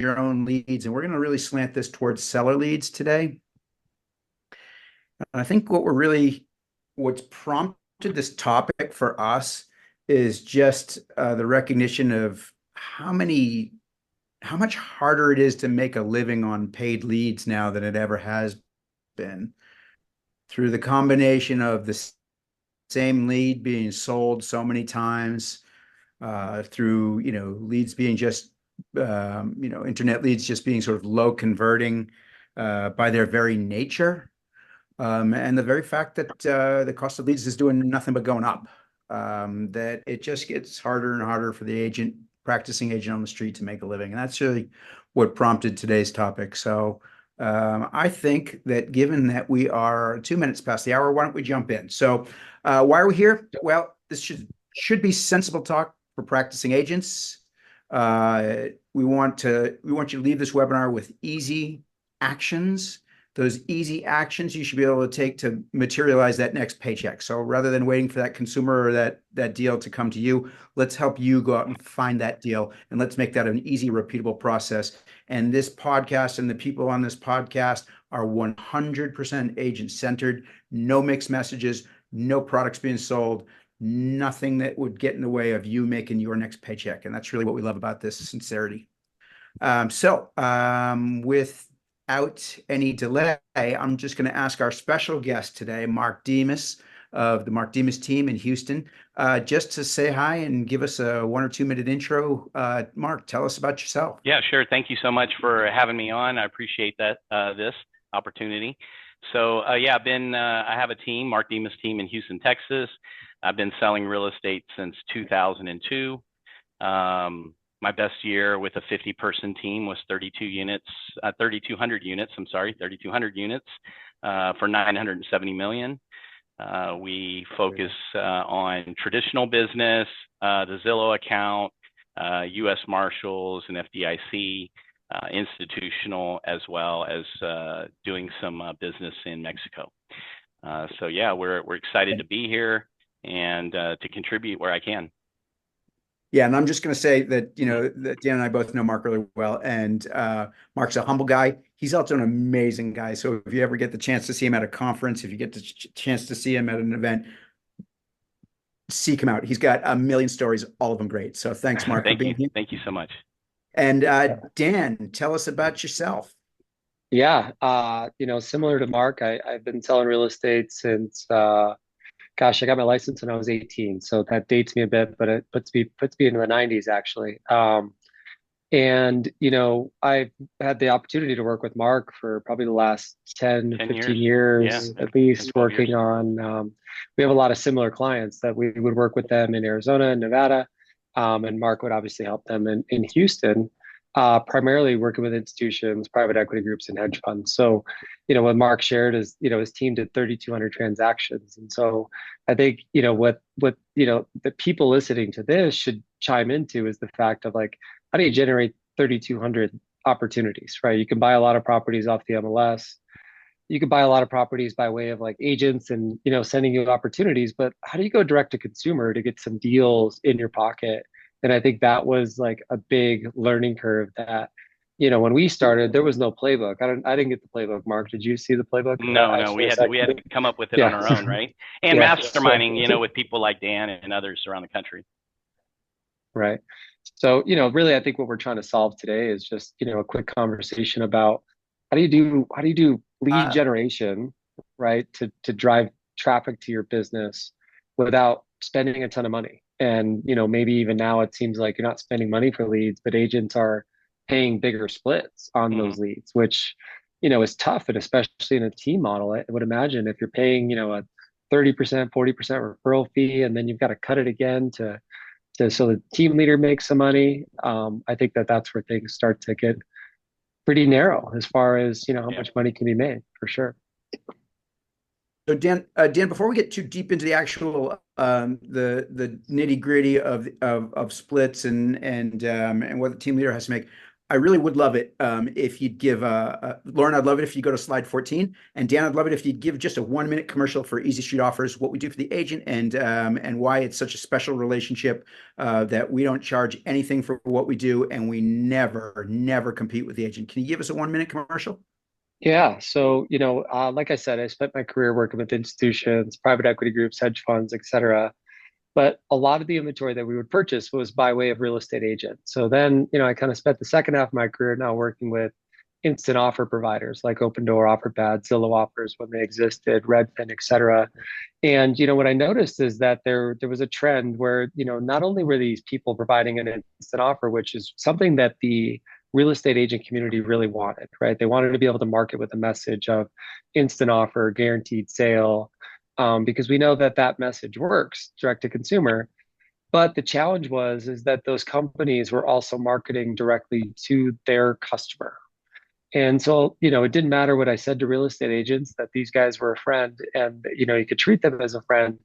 your own leads, and we're going to really slant this towards seller leads today. And I think what's prompted this topic for us is just the recognition of how much harder it is to make a living on paid leads now than it ever has been, through the combination of the same lead being sold so many times, through leads being just internet leads just being sort of low converting by their very nature, and the very fact that the cost of leads is doing nothing but going up. That it just gets harder and harder for the practicing agent on the street to make a living, and that's really what prompted today's topic. So I think that given that we are 2 minutes past the hour, why don't we jump in? So why are we here? Well, this should be sensible talk for practicing agents. We want you to leave this webinar with easy actions. Those easy actions you should be able to take to materialize that next paycheck. So rather than waiting for that consumer or that deal to come to you, let's help you go out and find that deal, and let's make that an easy, repeatable process. And this podcast and the people on this podcast are 100% agent-centered, no mixed messages, no products being sold, nothing that would get in the way of you making your next paycheck. And that's really what we love about this, sincerity. Without any delay, I'm just going to ask our special guest today, Mark Dimas of the Mark Dimas team in Houston, just to say hi and give us a 1 or 2 minute intro. Mark, tell us about yourself. Yeah, sure. Thank you so much for having me on. I appreciate that this opportunity. So I have a team, Mark Dimas team in Houston, Texas. I've been selling real estate since 2002. My best year with a 50-person team was 3,200 units for $970 million. We focus on traditional business, the Zillow account, U.S. Marshals and FDIC, institutional, as well as doing some business in Mexico. So yeah, we're excited to be here and to contribute where I can. Yeah, and I'm just going to say that, that Dan and I both know Mark really well, and Mark's a humble guy. He's also an amazing guy. So if you ever get the chance to see him at a conference, if you get the chance to see him at an event, seek him out. He's got a million stories, all of them great. So thanks, Mark, for being here. Thank you so much. And Dan, tell us about yourself. Yeah, similar to Mark, I've been selling real estate since I got my license when I was 18, so that dates me a bit, but it puts me into the 90s actually. I've had the opportunity to work with Mark for probably the last 10 15 years at least, working on, we have a lot of similar clients that we would work with them in Arizona and Nevada, and Mark would obviously help them in Houston, primarily working with institutions, private equity groups, and hedge funds. So, what Mark shared is, his team did 3,200 transactions. And so I think, what the people listening to this should chime into is the fact of, like, how do you generate 3,200 opportunities, right? You can buy a lot of properties off the MLS. You can buy a lot of properties by way of like agents and, sending you opportunities, but how do you go direct to consumer to get some deals in your pocket? And I think that was like a big learning curve that, when we started, there was no playbook. I didn't get the playbook. Mark, did you see the playbook? No, we had to come up with it on our own, right? And masterminding, with people like Dan and others around the country. Right. So, really, I think what we're trying to solve today is just, a quick conversation about how do you do lead generation, right? To drive traffic to your business without spending a ton of money. And, maybe even now it seems like you're not spending money for leads, but agents are paying bigger splits on those leads, which, is tough. And especially in a team model, I would imagine if you're paying, a 30%, 40% referral fee, and then you've got to cut it again so the team leader makes some money. I think that's where things start to get pretty narrow as far as, how much money can be made, for sure. So Dan, before we get too deep into the actual the nitty gritty of splits and what the team leader has to make, I really would love it if you'd give Lauren, I'd love it if you go to slide 14, and Dan, I'd love it if you'd give just a 1 minute commercial for Easy Street Offers, what we do for the agent, and why it's such a special relationship, that we don't charge anything for what we do, and we never compete with the agent. Can you give us a 1 minute commercial? Yeah. So, like I said, I spent my career working with institutions, private equity groups, hedge funds, et cetera. But a lot of the inventory that we would purchase was by way of real estate agents. So then, I kind of spent the second half of my career now working with instant offer providers like Open Door, OfferPad, Zillow Offers when they existed, Redfin, et cetera. And what I noticed is that there was a trend where not only were these people providing an instant offer, which is something that the real estate agent community really wanted, right? They wanted to be able to market with a message of instant offer, guaranteed sale, because we know that that message works direct to consumer. But the challenge was is that those companies were also marketing directly to their customer. And so, it didn't matter what I said to real estate agents that these guys were a friend and, you could treat them as a friend.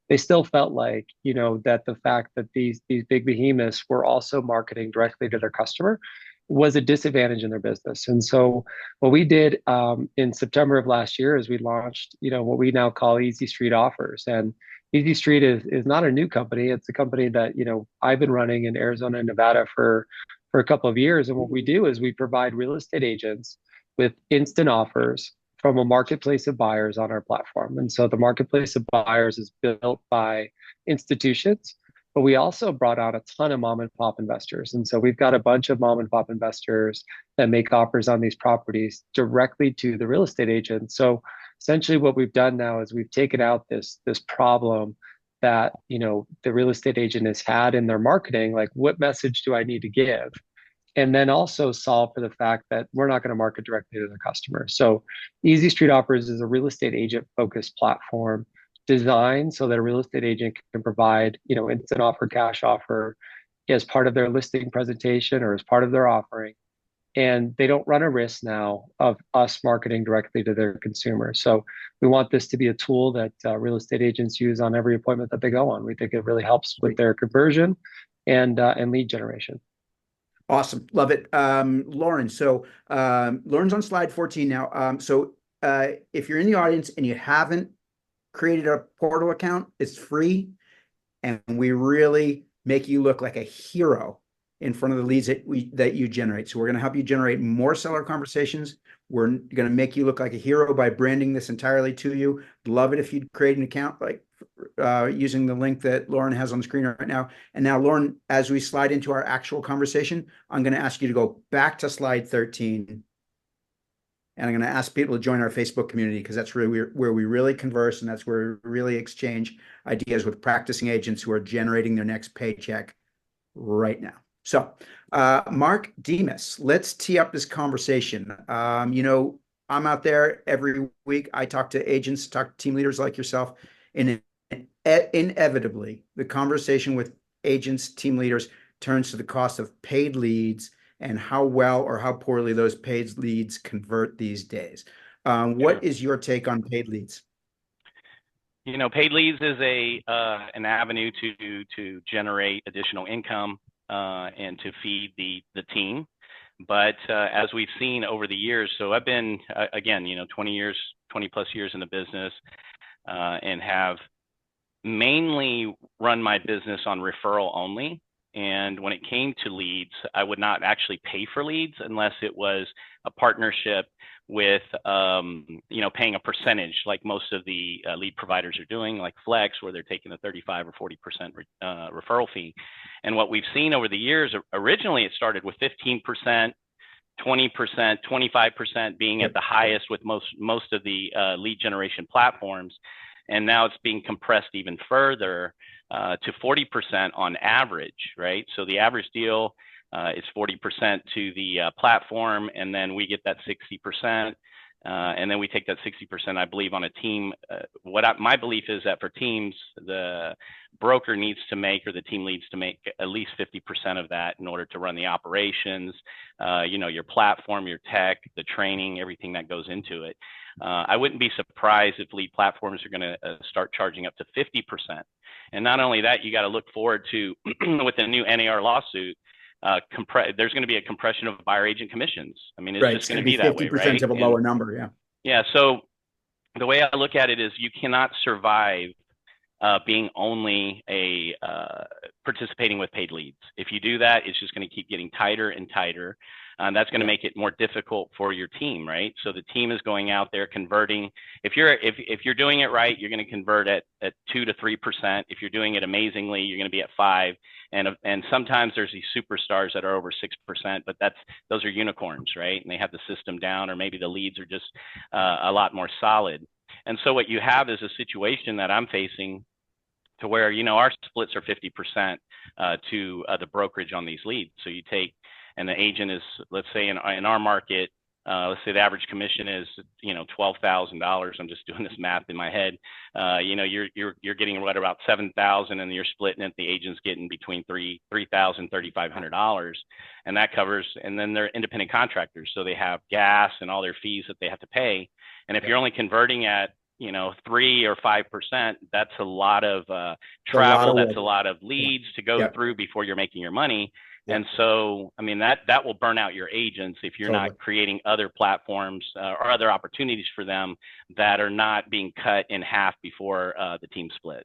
They still felt like, that the fact that these big behemoths were also marketing directly to their customer was a disadvantage in their business. And so what we did in September of last year is we launched, what we now call Easy Street Offers. And Easy Street is not a new company. It's a company that, I've been running in Arizona and Nevada for a couple of years. And what we do is we provide real estate agents with instant offers from a marketplace of buyers on our platform. And so the marketplace of buyers is built by institutions, but we also brought on a ton of mom and pop investors. And so we've got a bunch of mom and pop investors that make offers on these properties directly to the real estate agent. So essentially what we've done now is we've taken out this problem that the real estate agent has had in their marketing, like what message do I need to give? And then also solve for the fact that we're not going to market directly to the customer. So Easy Street Offers is a real estate agent focused platform designed so that a real estate agent can provide, instant offer, cash offer as part of their listing presentation or as part of their offering. And they don't run a risk now of us marketing directly to their consumers. So we want this to be a tool that real estate agents use on every appointment that they go on. We think it really helps with their conversion and lead generation. Awesome. Love it. Lauren, so Lauren's on slide 14 now. If you're in the audience and you haven't created a portal account, it's free. And we really make you look like a hero in front of the leads that you generate. So we're going to help you generate more seller conversations. We're going to make you look like a hero by branding this entirely to you. Love it if you'd create an account like using the link that Lauren has on the screen right now. And now, Lauren, as we slide into our actual conversation, I'm going to ask you to go back to slide 13. And I'm going to ask people to join our Facebook community because that's really where we really converse, and that's where we really exchange ideas with practicing agents who are generating their next paycheck right now. So, Mark, Dimas, let's tee up this conversation. I'm out there every week. I talk to agents, talk to team leaders like yourself, and inevitably, the conversation with agents, team leaders turns to the cost of paid leads and how well or how poorly those paid leads convert these days. What is your take on paid leads? Paid leads is an avenue to generate additional income and to feed the team. But as we've seen over the years, so I've been, again, 20 plus years in the business and have mainly run my business on referral only. And when it came to leads, I would not actually pay for leads unless it was a partnership with, paying a percentage like most of the lead providers are doing, like Flex, where they're taking a 35 or 40% referral fee. And what we've seen over the years, originally it started with 15%, 20%, 25% being at the highest with most of the lead generation platforms. And now it's being compressed even further to 40% on average, right? So the average deal is 40% to the platform, and then we get that 60%. And then we take that 60%, I believe, on a team. My belief is that for teams, the broker needs to make, or the team leads to make at least 50% of that in order to run the operations, your platform, your tech, the training, everything that goes into it. I wouldn't be surprised if lead platforms are going to start charging up to 50%. And not only that, you got to look forward to, with the new NAR lawsuit, there's going to be a compression of buyer agent commissions. I mean, it's Right. just going to be that way, 50% right? of a lower number. Yeah. Yeah. So the way I look at it is you cannot survive being only a participating with paid leads. If you do that, it's just going to keep getting tighter and tighter. That's going to make it more difficult for your team, right? So the team is going out there converting. If you're doing it right, you're going to convert at 2 to 3%. If you're doing it amazingly, you're going to be at 5. And sometimes there's these superstars that are over 6%, but those are unicorns, right? And they have the system down, or maybe the leads are just a lot more solid. And so what you have is a situation that I'm facing to where, our splits are 50% to the brokerage on these leads. So you take, and the agent is, let's say in our market, let's say the average commission is, $12,000. I'm just doing this math in my head. You're getting what, about $7,000, and you're splitting it. The agent's getting between $3,000, $3,500, and that covers. And then they're independent contractors, so they have gas and all their fees that they have to pay. And if you're only converting at 3 or 5%, that's a lot of travel. That's a lot of leads to go through before you're making your money. And so, I mean, that will burn out your agents if you're not creating other platforms or other opportunities for them that are not being cut in half before the team split.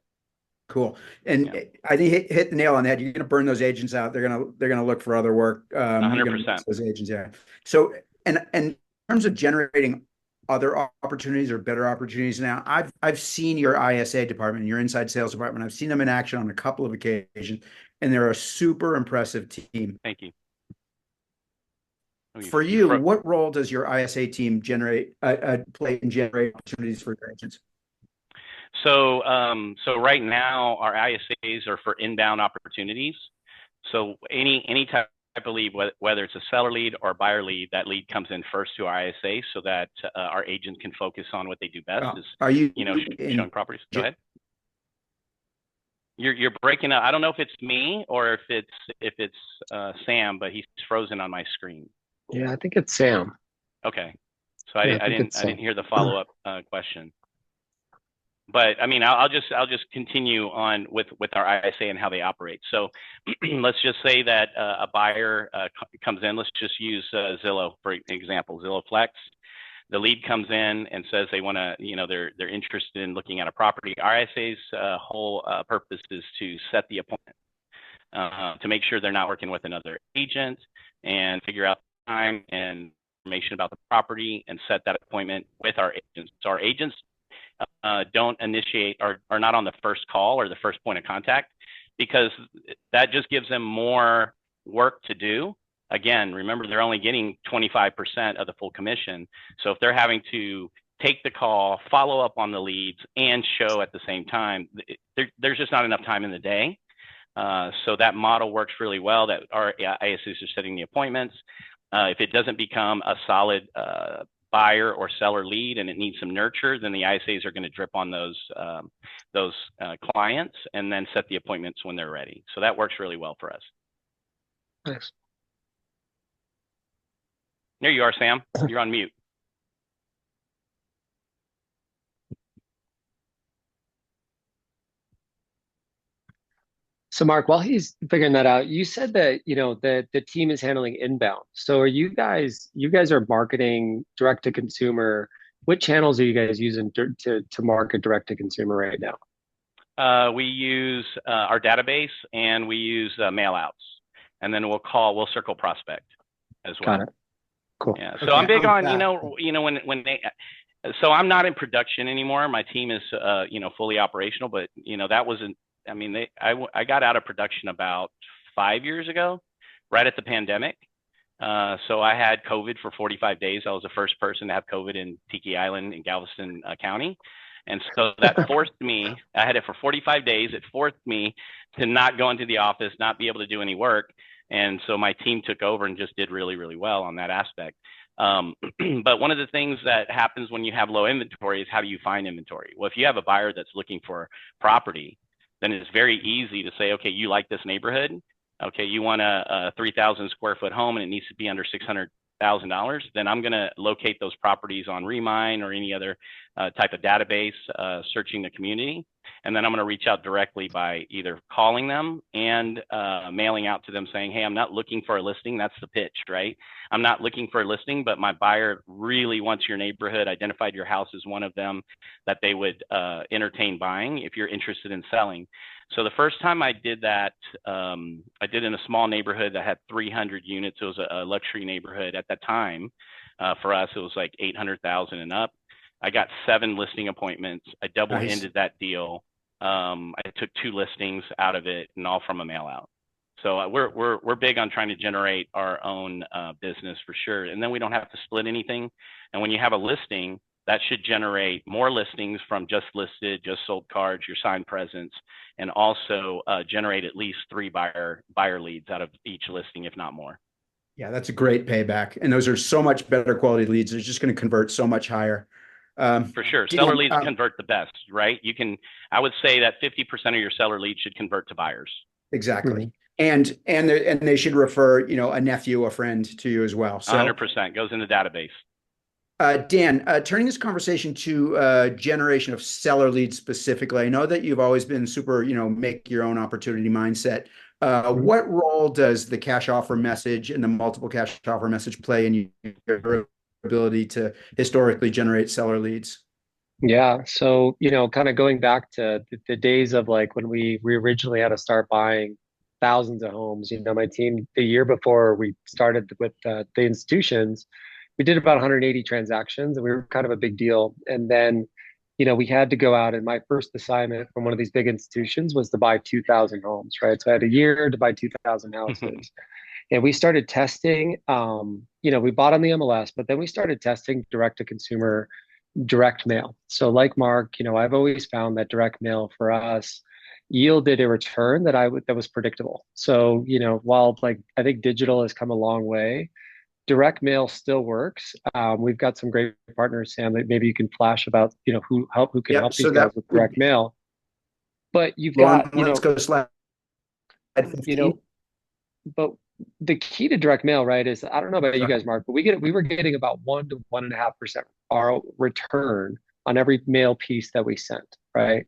Cool. And I think hit the nail on that. You're going to burn those agents out. They're going to look for other work. 100%. Those agents, yeah. So, and in terms of generating other opportunities or better opportunities now, I've seen your ISA department, your inside sales department. I've seen them in action on a couple of occasions, and they're a super impressive team. Thank you. For you, what role does your ISA team play in generating opportunities for your agents? So right now our ISAs are for inbound opportunities. So any type of lead, whether it's a seller lead or a buyer lead, that lead comes in first to our ISA so that our agent can focus on what they do best. Are you showing properties? Go ahead. You're breaking up. I don't know if it's me or if it's Sam, but he's frozen on my screen. Yeah, I think it's Sam. Okay, so I didn't hear the follow-up question. But I mean, I'll just continue on with our ISA and how they operate. So let's just say that a buyer comes in. Let's just use Zillow for example, Zillow Flex. The lead comes in and says they want to, they're interested in looking at a property. Our ISA's whole purpose is to set the appointment, to make sure they're not working with another agent, and figure out time and information about the property and set that appointment with our agents. So our agents don't initiate or are not on the first call or the first point of contact, because that just gives them more work to do. Again, remember, they're only getting 25% of the full commission. So if they're having to take the call, follow up on the leads, and show at the same time, there's just not enough time in the day. So that model works really well, that our ISAs are setting the appointments. If it doesn't become a solid buyer or seller lead and it needs some nurture, then the ISAs are going to drip on those clients and then set the appointments when they're ready. So that works really well for us. Thanks. There you are, Sam. You're on mute. So Mark, while he's figuring that out, you said that the team is handling inbound. So are you guys are marketing direct to consumer. What channels are you guys using to market direct to consumer right now? We use our database, and we use mail outs, and then we'll circle prospect as well. Got it. Cool. Yeah. So I'm big on when they. So I'm not in production anymore. My team is fully operational, but that wasn't. I mean, I got out of production about 5 years ago, right at the pandemic. So I had COVID for 45 days. I was the first person to have COVID in Tiki Island in Galveston County. And so that forced me, I had it for 45 days. It forced me to not go into the office, not be able to do any work. And so my team took over and just did really, really well on that aspect. But one of the things that happens when you have low inventory is, how do you find inventory? Well, if you have a buyer that's looking for property, then it's very easy to say, okay, you like this neighborhood. Okay, you want a 3,000 square foot home and it needs to be under $600,000. Then I'm going to locate those properties on Remine or any other type of database, searching the community. And then I'm going to reach out directly by either calling them and mailing out to them saying, hey, I'm not looking for a listing. That's the pitch, right? I'm not looking for a listing, but my buyer really wants your neighborhood, identified your house as one of them that they would entertain buying if you're interested in selling. So the first time I did that, I did in a small neighborhood that had 300 units. It was a luxury neighborhood at that time. For us, it was like 800,000 and up. I got 7 listing appointments. I double-ended that deal. I took 2 listings out of it, and all from a mail out. So we're big on trying to generate our own business for sure, and then we don't have to split anything. And when you have a listing, that should generate more listings from just listed, just sold cards, your signed presence, and also generate at least 3 buyer leads out of each listing, if not more. Yeah, that's a great payback, and those are so much better quality leads. They're just going to convert so much higher. For sure. Seller leads convert the best, right? I would say that 50% of your seller leads should convert to buyers. Exactly. And they should refer, a nephew, a friend to you as well. So 100% goes in the database. Dan, turning this conversation to generation of seller leads specifically, I know that you've always been super, make your own opportunity mindset. What role does the cash offer message and the multiple cash offer message play in your ability to historically generate seller leads? Yeah. So, kind of going back to the days of like when we originally had to start buying thousands of homes, my team, the year before we started with the institutions, we did about 180 transactions and we were kind of a big deal. And then, we had to go out, and my first assignment from one of these big institutions was to buy 2,000 homes, right? So I had a year to buy 2,000 houses. And we started testing, we bought on the MLS, but then we started testing direct to consumer, direct mail. So like Mark, I've always found that direct mail for us yielded a return that was predictable. So, while like I think digital has come a long way, direct mail still works. We've got some great partners, Sam, that maybe you can flash about, who can help these guys with direct mail. But you've got, let's go slide 15. But the key to direct mail, right, is I don't know about you guys, Mark, but we were getting about 1 to 1.5% our return on every mail piece that we sent, right?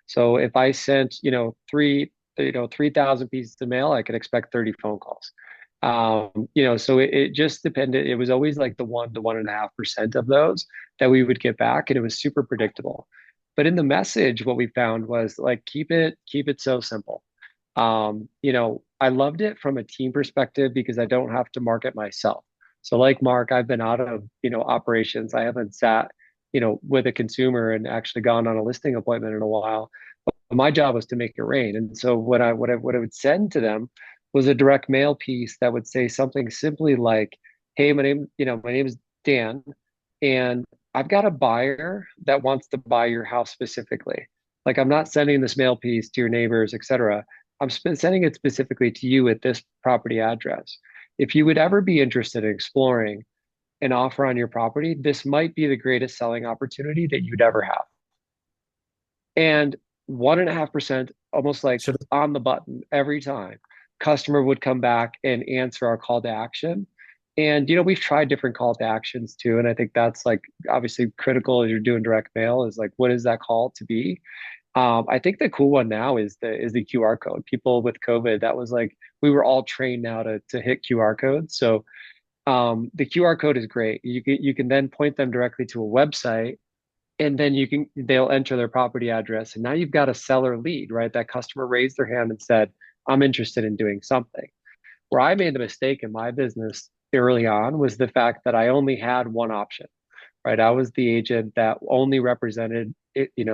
So if I sent, 3,000 pieces of mail, I could expect 30 phone calls. So it just depended. It was always like the 1 to 1.5% of those that we would get back, and it was super predictable. But in the message, what we found was like keep it so simple. I loved it from a team perspective because I don't have to market myself. So like Mark, I've been out of, operations. I haven't sat, with a consumer and actually gone on a listing appointment in a while. But my job was to make it rain. And so what I would send to them was a direct mail piece that would say something simply like, hey, my name is Dan, and I've got a buyer that wants to buy your house specifically. Like I'm not sending this mail piece to your neighbors, et cetera. I'm sending it specifically to you at this property address. If you would ever be interested in exploring an offer on your property, this might be the greatest selling opportunity that you'd ever have. And 1.5%, almost like on the button every time, customer would come back and answer our call to action. And, we've tried different call to actions too. And I think that's like obviously critical as you're doing direct mail is like, what is that call to be? I think the cool one now is the QR code. People with COVID, that was like we were all trained now to hit QR codes. So the QR code is great. You can then point them directly to a website, and then they'll enter their property address, and now you've got a seller lead, right? That customer raised their hand and said, "I'm interested in doing something." Where I made the mistake in my business early on was the fact that I only had one option, right? I was the agent that only represented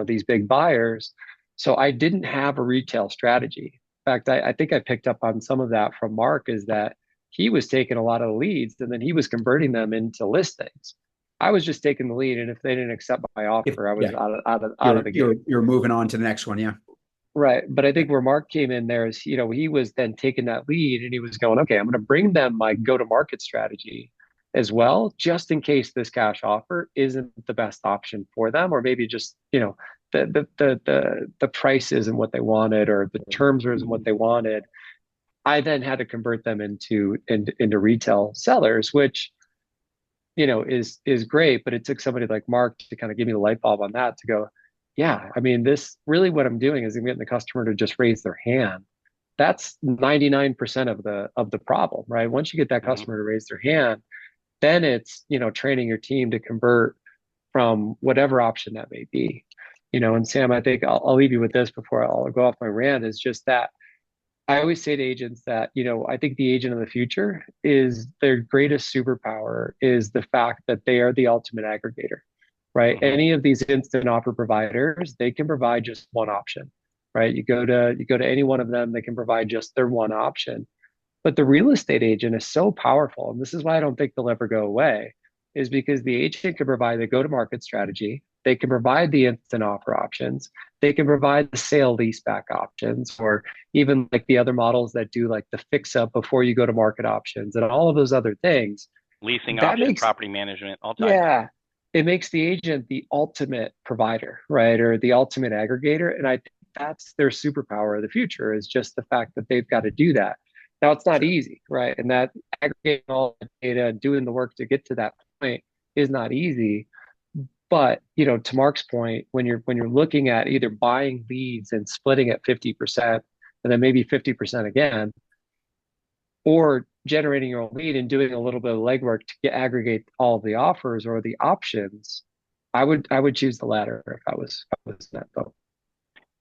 these big buyers. So I didn't have a retail strategy. In fact, I think I picked up on some of that from Mark is that he was taking a lot of leads and then he was converting them into listings. I was just taking the lead, and if they didn't accept my offer, I was out of the game. You're moving on to the next one, yeah. Right. But I think where Mark came in there is, he was then taking that lead and he was going, okay, I'm going to bring them my go-to-market strategy as well, just in case this cash offer isn't the best option for them, or maybe just, the price isn't what they wanted, or the terms isn't what they wanted. I then had to convert them into retail sellers, which, is great. But it took somebody like Mark to kind of give me the light bulb on that to go, yeah, I mean, this really what I'm doing is I'm getting the customer to just raise their hand. That's 99% of the problem, right? Once you get that Mm-hmm. customer to raise their hand, then it's, training your team to convert from whatever option that may be. And Sam, I think I'll leave you with this before I'll go off my rant, is just that I always say to agents that, I think the agent of the future is their greatest superpower is the fact that they are the ultimate aggregator, right? Mm-hmm. Any of these instant offer providers, they can provide just one option, right? You go to any one of them, they can provide just their one option. But the real estate agent is so powerful, and this is why I don't think they'll ever go away, is because the agent can provide the go-to-market strategy, they can provide the instant offer options, they can provide the sale leaseback options, or even like the other models that do like the fix up before you go to market options and all of those other things. Leasing That option, makes, property management, all types. yeah, it makes the agent the ultimate provider, right? Or the ultimate aggregator. And I think that's their superpower of the future is just the fact that they've got to do that. Now it's not Sure. easy, right? And that aggregating all the data and doing the work to get to that point is not easy. But to Mark's point, when you're looking at either buying leads and splitting at 50% and then maybe 50% again, or generating your own lead and doing a little bit of legwork to aggregate all of the offers or the options, I would choose the latter if I was in that boat.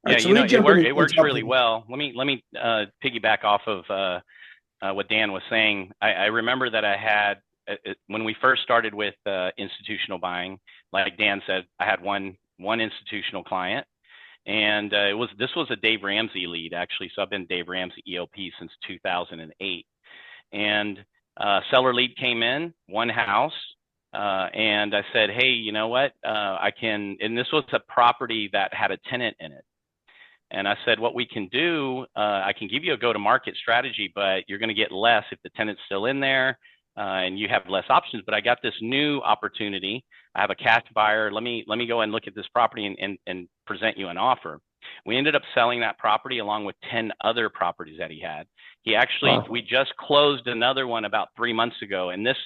All Yeah, right, so let me jump in it and works jump really in. well. Let me piggyback off of what Dan was saying. I remember that I had when we first started with institutional buying, like Dan said, I had one institutional client, and this was a Dave Ramsey lead actually. So I've been Dave Ramsey EOP since 2008, and seller lead came in, one house. And I said, hey, you know what? I can, and this was a property that had a tenant in it. And I said, what we can do, I can give you a go-to-market strategy, but you're going to get less if the tenant's still in there, and you have less options. But I got this new opportunity. I have a cash buyer. Let me go and look at this property and present you an offer. We ended up selling that property along with 10 other properties that he had. He actually, Wow. we just closed another one about 3 months ago, and this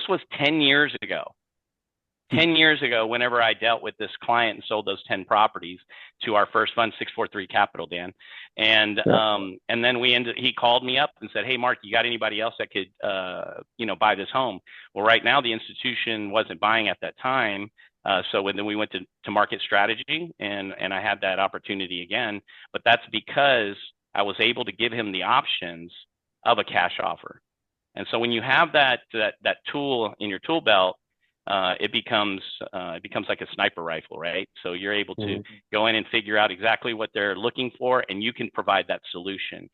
was 10 years ago. 10 years ago, whenever I dealt with this client and sold those 10 properties to our first fund, 643 Capital, Dan. And Yeah. then he called me up and said, hey, Mark, you got anybody else that could, buy this home? Well, right now, the institution wasn't buying at that time. So then we went to market strategy, and I had that opportunity again. But that's because I was able to give him the options of a cash offer. And so when you have that tool in your tool belt, it becomes like a sniper rifle, right? So you're able to go in and figure out exactly what they're looking for, and you can provide that solution.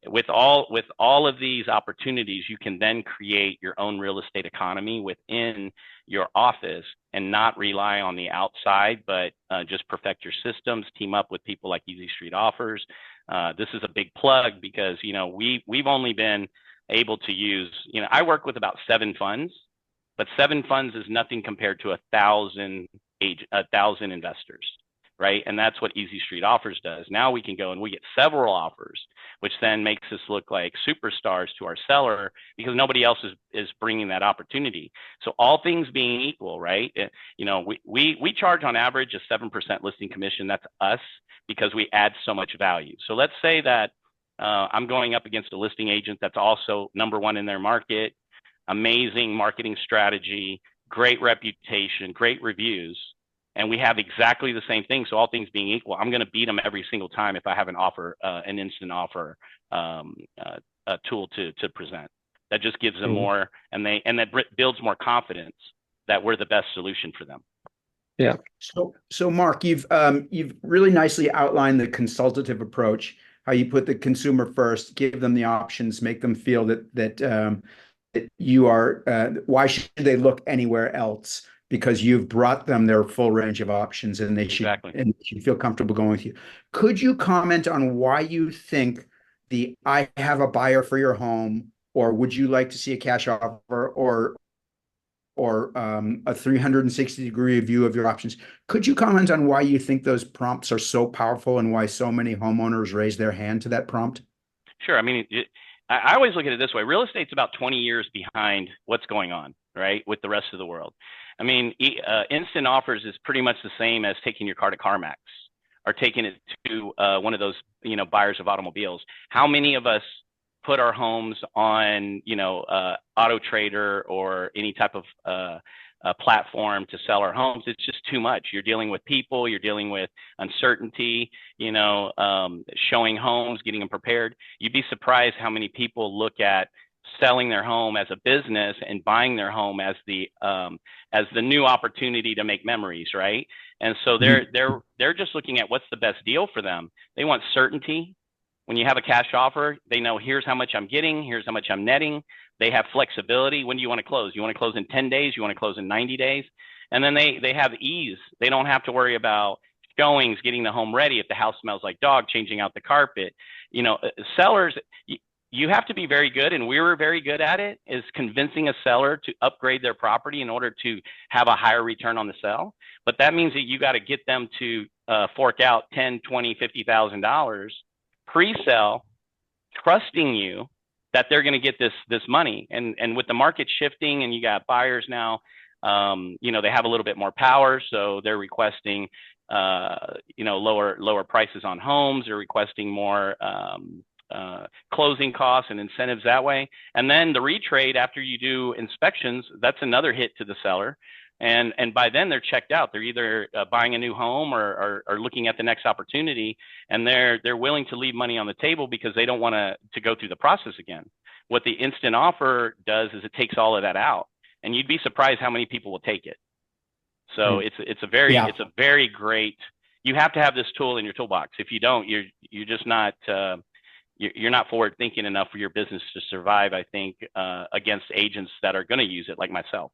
With all of these opportunities, you can then create your own real estate economy within your office and not rely on the outside, but just perfect your systems, team up with people like Easy Street Offers. This is a big plug because we've only been able to use, I work with about 7 funds, but 7 funds is nothing compared to 1,000 investors, right? And that's what Easy Street Offers does. Now we can go and we get several offers, which then makes us look like superstars to our seller because nobody else is bringing that opportunity. So all things being equal, right? We charge on average a 7% listing commission. That's us because we add so much value. So let's say that I'm going up against a listing agent that's also number 1 in their market, amazing marketing strategy, great reputation, great reviews, and we have exactly the same thing. So all things being equal, I'm going to beat them every single time if I have an instant offer a tool to present. That just gives them more, and that builds more confidence that we're the best solution for them. Yeah. So Mark, you've really nicely outlined the consultative approach, how you put the consumer first, give them the options, make them feel that you are, why should they look anywhere else? Because you've brought them their full range of options and they should feel comfortable going with you. Could you comment on why you think I have a buyer for your home, or would you like to see a cash offer, or a 360-degree view of your options? Could you comment on why you think those prompts are so powerful and why so many homeowners raise their hand to that prompt? Sure. I mean, I always look at it this way. Real estate's about 20 years behind what's going on. right, with the rest of the world. I mean, instant offers is pretty much the same as taking your car to CarMax or taking it to one of those, buyers of automobiles. How many of us put our homes on, Auto Trader or any type of platform to sell our homes? It's just too much. You're dealing with people, you're dealing with uncertainty, showing homes, getting them prepared. You'd be surprised how many people look at selling their home as a business and buying their home as the new opportunity to make memories, right? And so they're just looking at what's the best deal for them. They want certainty. When you have a cash offer, they know here's how much I'm getting, here's how much I'm netting. They have flexibility. When do you want to close? You want to close in 10 days? You want to close in 90 days? And then they have ease. They don't have to worry about showings, getting the home ready if the house smells like dog, changing out the carpet. Sellers, you have to be very good, and we were very good at it, is convincing a seller to upgrade their property in order to have a higher return on the sell. But that means that you got to get them to fork out $10, $20, $50,000 pre-sell, trusting you that they're going to get this money. And with the market shifting, and you got buyers now, they have a little bit more power, so they're requesting lower prices on homes. They're requesting more closing costs and incentives that way. And then the retrade after you do inspections, that's another hit to the seller. And by then they're checked out. They're either buying a new home or looking at the next opportunity, and they're willing to leave money on the table because they don't want to go through the process again. What the instant offer does is it takes all of that out, and you'd be surprised how many people will take it. So it's a very great. You have to have this tool in your toolbox. If you don't, you're just not. You're not forward thinking enough for your business to survive, I think, against agents that are going to use it, like myself.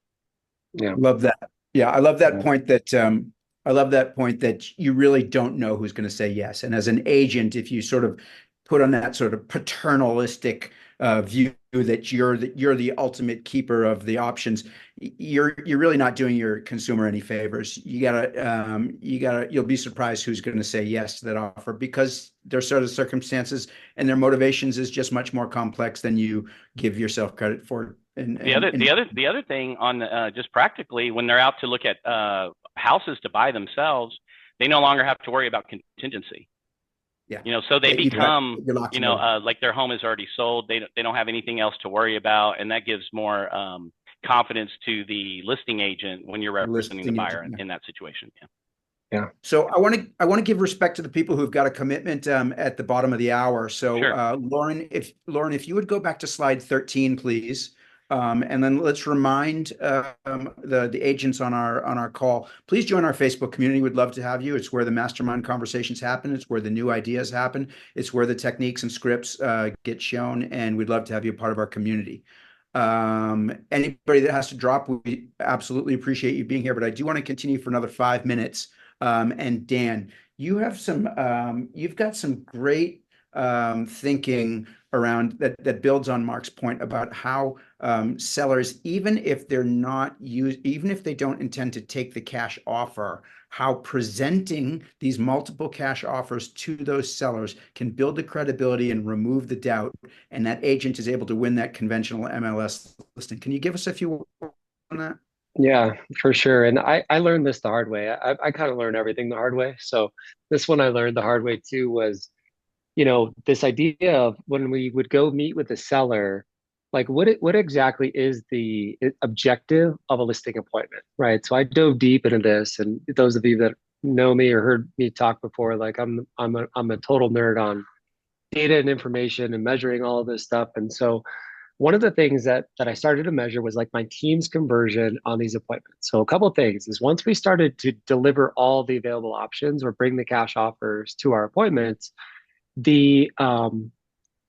Yeah. Love that. Yeah. I love that point that you really don't know who's going to say yes. And as an agent, if you sort of put on that sort of paternalistic view that you're the ultimate keeper of the options, you're really not doing your consumer any favors. You'll be surprised who's going to say yes to that offer, because their sort of circumstances and their motivations is just much more complex than you give yourself credit for. The other thing on just practically, when they're out to look at houses to buy themselves, they no longer have to worry about contingency. Yeah. So they become, like their home is already sold. They don't have anything else to worry about, and that gives more confidence to the listing agent when you're representing the buyer in that situation. Yeah. Yeah. So I want to give respect to the people who've got a commitment at the bottom of the hour. So sure. Lauren, if you would go back to slide 13, please. And then let's remind the agents on our call. Please join our Facebook community. We'd love to have you. It's where the mastermind conversations happen. It's where the new ideas happen. It's where the techniques and scripts get shown. And we'd love to have you a part of our community. Anybody that has to drop, we absolutely appreciate you being here. But I do want to continue for another 5 minutes. And Dan, you've got some great thinking around that builds on Mark's point about how sellers, even if they don't intend to take the cash offer, how presenting these multiple cash offers to those sellers can build the credibility and remove the doubt, and that agent is able to win that conventional MLS listing. Can you give us a few words on that? Yeah, for sure. And I learned this the hard way. I kind of learned everything the hard way. So this one I learned the hard way too was, this idea of when we would go meet with the seller, like what exactly is the objective of a listing appointment, right? So I dove deep into this, and those of you that know me or heard me talk before, like I'm a total nerd on data and information and measuring all of this stuff. And so one of the things that I started to measure was like my team's conversion on these appointments. So a couple of things is, once we started to deliver all the available options or bring the cash offers to our appointments,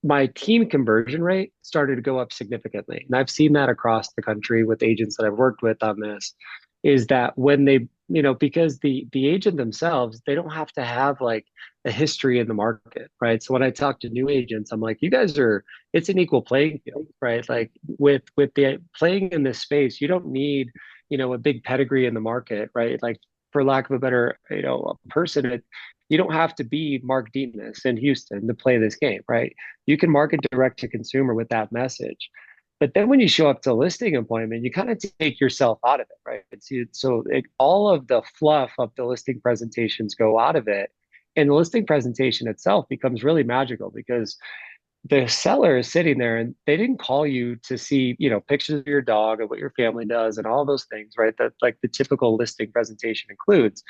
my team conversion rate started to go up significantly. And I've seen that across the country with agents that I've worked with on this, is that when they, because the agent themselves, they don't have to have like a history in the market, right? So when I talk to new agents, I'm like, you guys it's an equal playing field, right? Like with the playing in this space, you don't need, a big pedigree in the market, right? Like, for lack of a better, person, you don't have to be Mark Dimas in Houston to play this game, right? You can market direct to consumer with that message. But then when you show up to a listing appointment, you kind of take yourself out of it, right? All of the fluff of the listing presentations go out of it. And the listing presentation itself becomes really magical because the seller is sitting there and they didn't call you to see, pictures of your dog and what your family does and all those things, right? That like the typical listing presentation includes.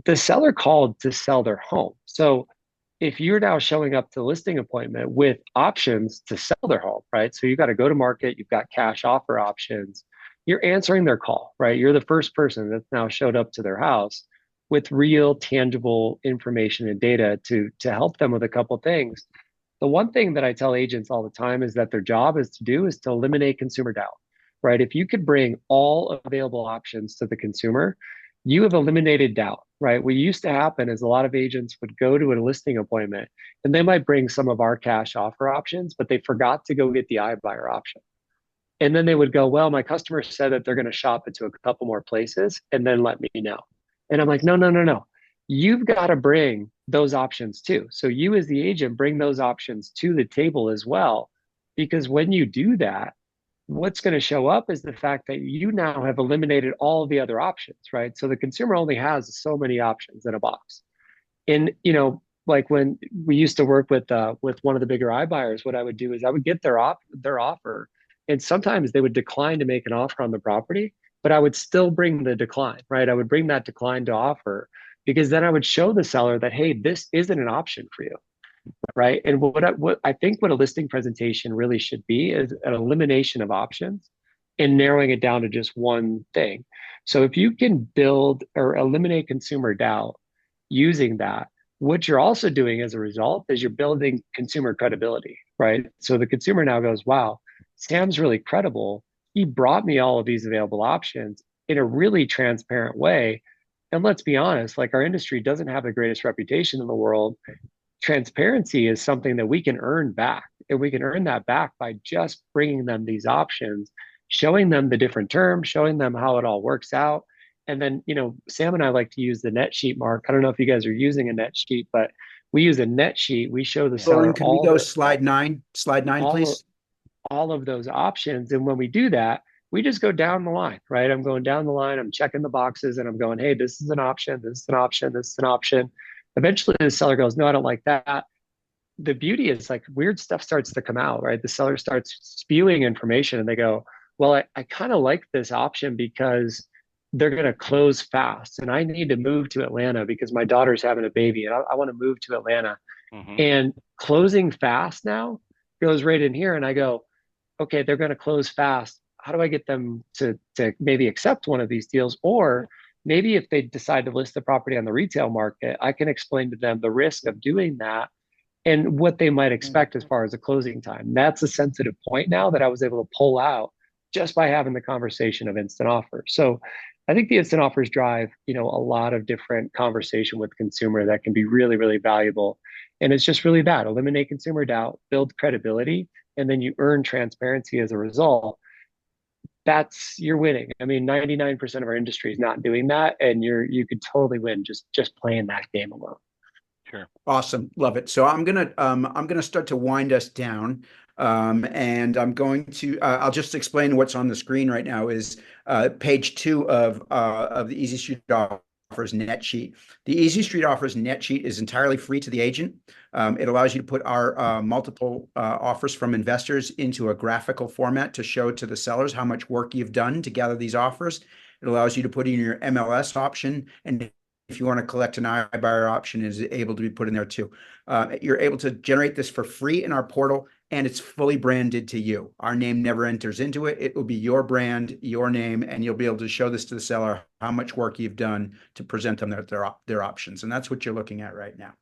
The seller called to sell their home. So if you're now showing up to the listing appointment with options to sell their home, right? So you've got to go to market, you've got cash offer options, you're answering their call, right? You're the first person that's now showed up to their house with real tangible information and data to help them with a couple of things. The one thing that I tell agents all the time is that their job is to eliminate consumer doubt, right? If you could bring all available options to the consumer, you have eliminated doubt, right? What used to happen is a lot of agents would go to a listing appointment and they might bring some of our cash offer options, but they forgot to go get the iBuyer option. And then they would go, well, my customer said that they're going to shop it to a couple more places and then let me know. And I'm like, no, no, no, no. You've got to bring those options too. So you as the agent bring those options to the table as well. Because when you do that, what's going to show up is the fact that you now have eliminated all the other options, right? So the consumer only has so many options in a box. And like when we used to work with one of the bigger iBuyers, what I would do is I would get their offer, and sometimes they would decline to make an offer on the property, but I would still bring the decline, right? I would bring that decline to offer because then I would show the seller that, hey, this isn't an option for you, right? And what I think what a listing presentation really should be is an elimination of options and narrowing it down to just one thing. So if you can build or eliminate consumer doubt using that, what you're also doing as a result is you're building consumer credibility, right? So the consumer now goes, wow, Sam's really credible. He brought me all of these available options in a really transparent way. And let's be honest, like our industry doesn't have the greatest reputation in the world. Transparency is something that we can earn back. And we can earn that back by just bringing them these options, showing them the different terms, showing them how it all works out. And then, Sam and I like to use the net sheet, Mark. I don't know if you guys are using a net sheet, but we use a net sheet. We show the seller Lauren, can we go slide nine, all please? all of those options. And when we do that, we just go down the line, right? I'm going down the line, I'm checking the boxes and I'm going, hey, this is an option, this is an option, this is an option. Eventually the seller goes, no, I don't like that. The beauty is like weird stuff starts to come out, right? The seller starts spewing information and they go, well, I kind of like this option because they're going to close fast and I need to move to Atlanta because my daughter's having a baby and I want to move to Atlanta. Mm-hmm. And closing fast now goes right in here. And I go, okay, they're going to close fast. How do I get them to maybe accept one of these deals? Or maybe if they decide to list the property on the retail market, I can explain to them the risk of doing that and what they might expect as far as a closing time. That's a sensitive point now that I was able to pull out just by having the conversation of instant offer. So I think the instant offers drive, a lot of different conversation with consumer that can be really, really valuable. And it's just really that eliminate consumer doubt, build credibility, and then you earn transparency as a result. You're winning. I mean, 99% of our industry is not doing that, and you could totally win just playing that game alone. Sure. Awesome. Love it. So I'm gonna start to wind us down. And I'm going to I'll just explain what's on the screen right now is page 2 of the Easy Street Offers net sheet. The Easy Street Offers net sheet is entirely free to the agent. It allows you to put our multiple offers from investors into a graphical format to show to the sellers how much work you've done to gather these offers. It allows you to put in your MLS option, and if you want to collect an iBuyer option, is able to be put in there too. You're able to generate this for free in our portal, and it's fully branded to you. Our name never enters into it. It will be your brand, your name, and you'll be able to show this to the seller how much work you've done to present them their options. And that's what you're looking at right now.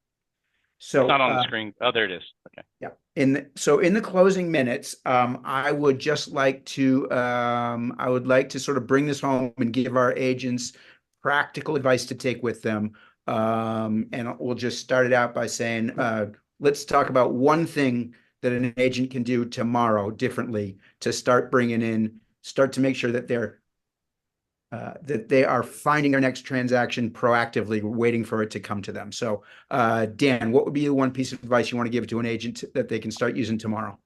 So it's not on the screen. Oh, there it is. Okay. Yeah. In the closing minutes, I would just like to sort of bring this home and give our agents practical advice to take with them. And we'll just start it out by saying, let's talk about one thing that an agent can do tomorrow differently to start to make sure that they are finding their next transaction proactively, waiting for it to come to them. So, Dan, what would be the one piece of advice you want to give to an agent that they can start using tomorrow?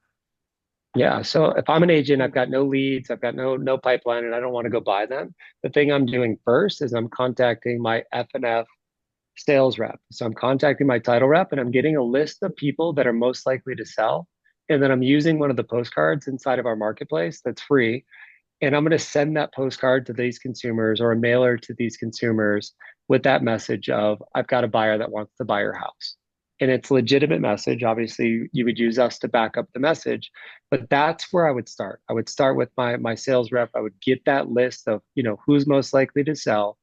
Yeah. So if I'm an agent, I've got no leads, I've got no pipeline, and I don't want to go buy them. The thing I'm doing first is I'm contacting my F&F sales rep. So I'm contacting my title rep and I'm getting a list of people that are most likely to sell. And then I'm using one of the postcards inside of our marketplace that's free. And I'm going to send that postcard to these consumers or a mailer to these consumers with that message of, I've got a buyer that wants to buy your house. And it's a legitimate message. Obviously, you would use us to back up the message, but that's where I would start. I would start with my sales rep. I would get that list of, who's most likely to sell,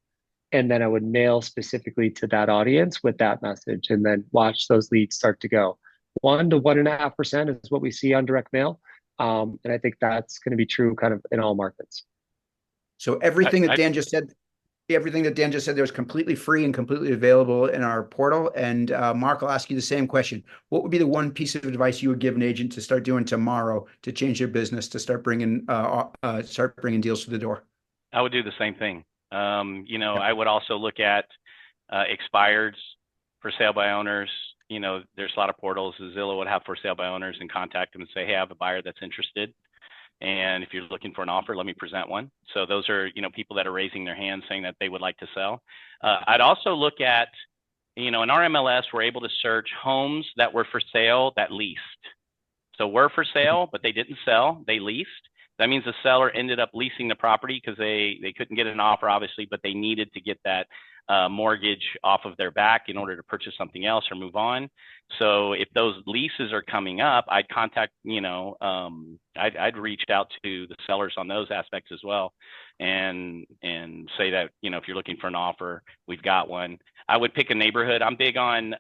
and then I would mail specifically to that audience with that message, and then watch those leads start to go. 1 to 1.5% is what we see on direct mail, and I think that's going to be true kind of in all markets. So everything that Dan just said there is completely free and completely available in our portal. And Mark, I'll ask you the same question. What would be the one piece of advice you would give an agent to start doing tomorrow to change their business, to start bringing deals to the door? I would do the same thing. I would also look at expireds for sale by owners. There's a lot of portals. Zillow would have for sale by owners, and contact them and say, hey, I have a buyer that's interested. And if you're looking for an offer, let me present one. So those are, people that are raising their hands saying that they would like to sell. I'd also look at, in our MLS, we're able to search homes that were for sale that leased. So were for sale, but they didn't sell, they leased. That means the seller ended up leasing the property because they couldn't get an offer, obviously, but they needed to get that mortgage off of their back in order to purchase something else or move on. So if those leases are coming up, I'd contact, I'd reach out to the sellers on those aspects as well, and say that, if you're looking for an offer, we've got one. I would pick a neighborhood. I'm big on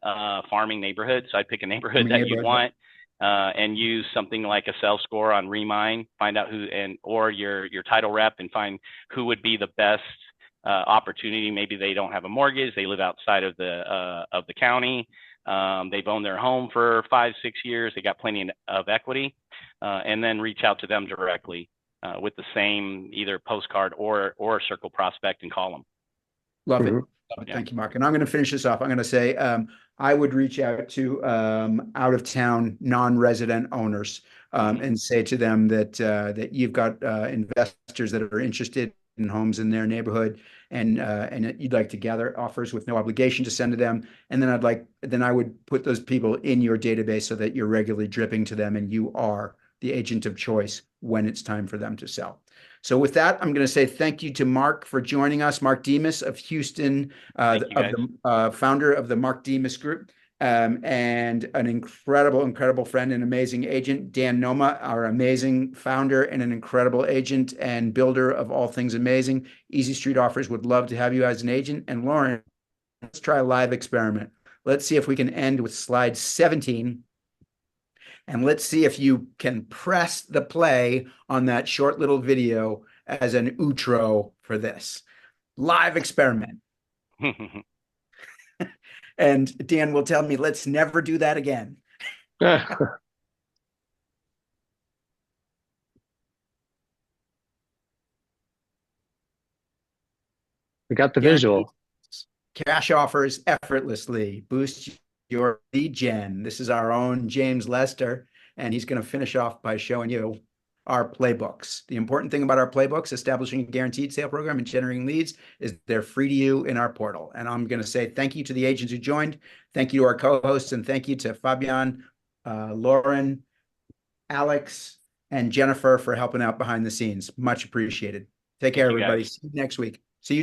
farming neighborhoods. So I'd pick a neighborhood that you want. And use something like a sales score on Remine, find out or your title rep, and find who would be the best opportunity. Maybe they don't have a mortgage, they live outside of the county, they've owned their home for 5-6 years, they got plenty of equity, and then reach out to them directly with the same either postcard or circle prospect and call them. Love it. Yeah. Thank you, Mark. And I'm going to finish this off. I'm going to say I would reach out to out-of-town non-resident owners and say to them that you've got investors that are interested in homes in their neighborhood, and you'd like to gather offers with no obligation to send to them. And then I would put those people in your database so that you're regularly dripping to them, and you are the agent of choice when it's time for them to sell. So with that, I'm going to say thank you to Mark for joining us, Mark Dimas of Houston, the founder of the Mark Dimas Group, and an incredible friend and amazing agent, Dan Noma, our amazing founder and an incredible agent and builder of all things amazing. Easy Street Offers would love to have you as an agent. And Lauren, let's try a live experiment. Let's see if we can end with slide 17. And let's see if you can press the play on that short little video as an outro for this live experiment. And Dan will tell me, let's never do that again. We got the visual. Cash offers effortlessly. Boost your lead gen. This is our own James Lester, and he's going to finish off by showing you our playbooks. The important thing about our playbooks, establishing a guaranteed sale program and generating leads, is they're free to you in our portal. And I'm going to say thank you to the agents who joined. Thank you to our co-hosts, and thank you to Fabian, Lauren, Alex, and Jennifer for helping out behind the scenes. Much appreciated. Take care, everybody. See you next week.